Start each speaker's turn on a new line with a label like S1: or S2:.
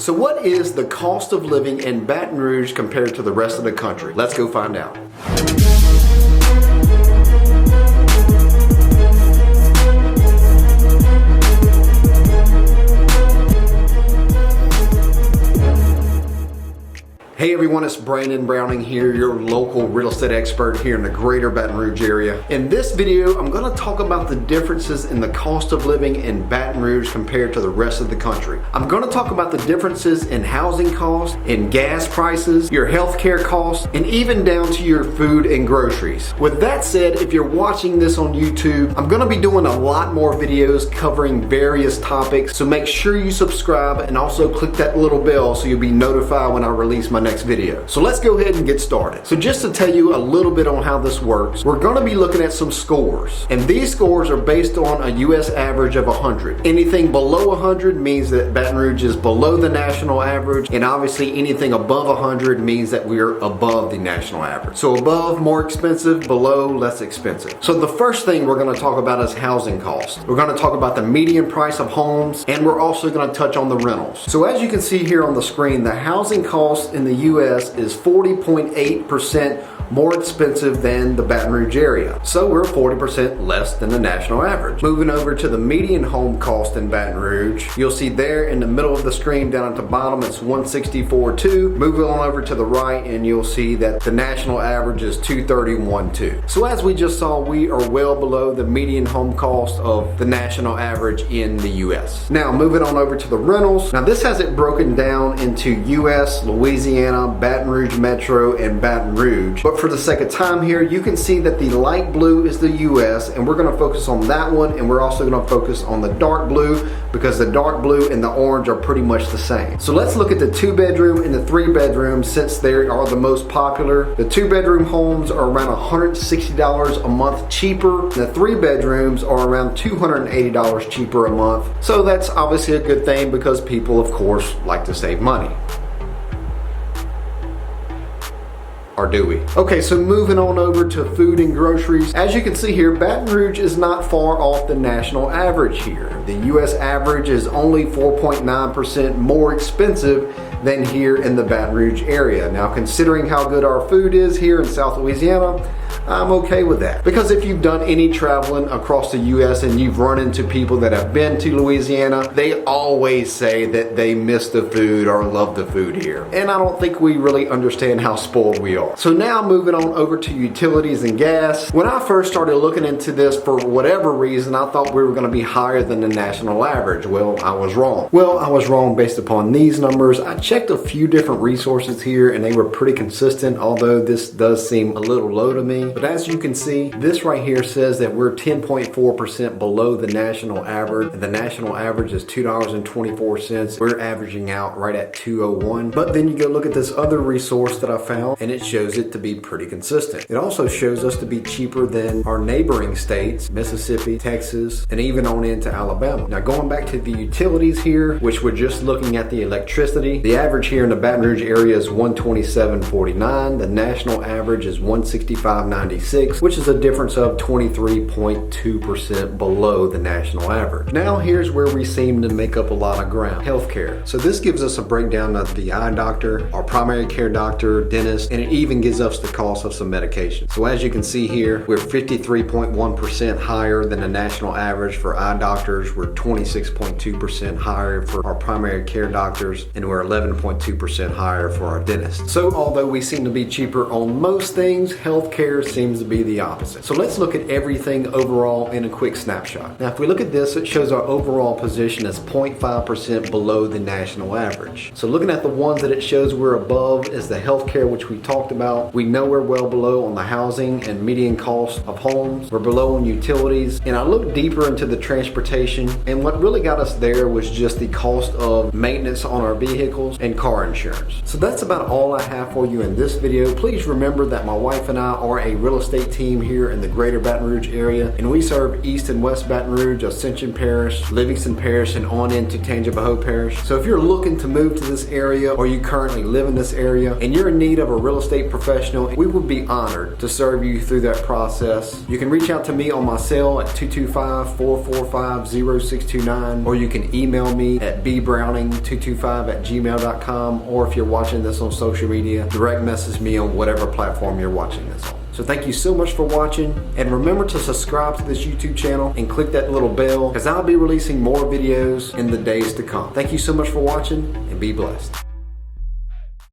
S1: So what is the cost of living in Baton Rouge compared to the rest of the country? Let's go find out. Hey everyone, it's Brandon Browning here, your local real estate expert here in the greater Baton Rouge area. In this video, I'm going to talk about the differences in the cost of living in Baton Rouge compared to the rest of the country. I'm going to talk about the differences in housing costs, in gas prices, your healthcare costs, and even down to your food and groceries. With that said, if you're watching this on YouTube, I'm going to be doing a lot more videos covering various topics, so make sure you subscribe and also click that little bell so you'll be notified when I release my next video. So let's go ahead and get started. So just to tell you a little bit on how this works, we're going to be looking at some scores, and these scores are based on a US average of 100. Anything below 100 means that Baton Rouge is below the national average, and obviously anything above 100 means that we're above the national average. So above, more expensive; below, less expensive. So the first thing we're going to talk about is housing costs. We're going to talk about the median price of homes, and we're also going to touch on the rentals. So as you can see here on the screen, the housing cost in the US is 40.8% more expensive than the Baton Rouge area. So we're 40% less than the national average. Moving over to the median home cost in Baton Rouge, you'll see there in the middle of the screen down at the bottom it's $164,200. Moving on over to the right and you'll see that the national average is $231,200. So as we just saw, we are well below the median home cost of the national average in the US. Now moving on over to the rentals. Now this has it broken down into US, Louisiana, Baton Rouge Metro, and Baton Rouge. But for the sake of time here, you can see that the light blue is the US, and we're going to focus on that one, and we're also going to focus on the dark blue because the dark blue and the orange are pretty much the same. So let's look at the 2-bedroom and the 3-bedroom since they are the most popular. The 2-bedroom homes are around $160 a month cheaper. The 3-bedrooms are around $280 cheaper a month. So that's obviously a good thing because people, of course, like to save money. Or do we? Okay, so moving on over to food and groceries. As you can see here, Baton Rouge is not far off the national average here. The US average is only 4.9% more expensive than here in the Baton Rouge area. Now, considering how good our food is here in South Louisiana, I'm okay with that. Because if you've done any traveling across the US and you've run into people that have been to Louisiana, they always say that they miss the food or love the food here. And I don't think we really understand how spoiled we are. So now moving on over to utilities and gas. When I first started looking into this, for whatever reason, I thought we were going to be higher than the national average. Well, I was wrong. Well, I was wrong based upon these numbers. I checked a few different resources here and they were pretty consistent, although this does seem a little low to me. But as you can see, this right here says that we're 10.4% below the national average. The national average is $2.24. We're averaging out right at $2.01. But then you go look at this other resource that I found and it shows it to be pretty consistent. It also shows us to be cheaper than our neighboring states, Mississippi, Texas, and even on into Alabama. Now going back to the utilities here, which we're just looking at the electricity, the average here in the Baton Rouge area is $127.49. The national average is $165.96, which is a difference of 23.2% below the national average. Now here's where we seem to make up a lot of ground. Healthcare. So this gives us a breakdown of the eye doctor, our primary care doctor, dentist, and it even gives us the cost of some medication. So as you can see here, we're 53.1% higher than the national average for eye doctors. We're 26.2% higher for our primary care doctors, and we're 11.2% higher for our dentists. So although we seem to be cheaper on most things, healthcare seems to be the opposite. So let's look at everything overall in a quick snapshot. Now if we look at this, it shows our overall position as 0.5% below the national average. So looking at the ones that it shows we're above is the healthcare, which we talked about. We know we're well below on the housing and median cost of homes. We're below on utilities. And I looked deeper into the transportation, and what really got us there was just the cost of maintenance on our vehicles and car insurance. So that's about all I have for you in this video. Please remember that my wife and I are a real estate team here in the greater Baton Rouge area, and we serve East and West Baton Rouge, Ascension Parish, Livingston Parish, and on into Tangipahoa Parish. So if you're looking to move to this area, or you currently live in this area, and you're in need of a real estate professional, we would be honored to serve you through that process. You can reach out to me on my cell at 225-445-0629, or you can email me at bbrowning225@gmail.com, or if you're watching this on social media, direct message me on whatever platform you're watching this on. So thank you so much for watching, and remember to subscribe to this YouTube channel and click that little bell, because I'll be releasing more videos in the days to come. Thank you so much for watching, and be blessed.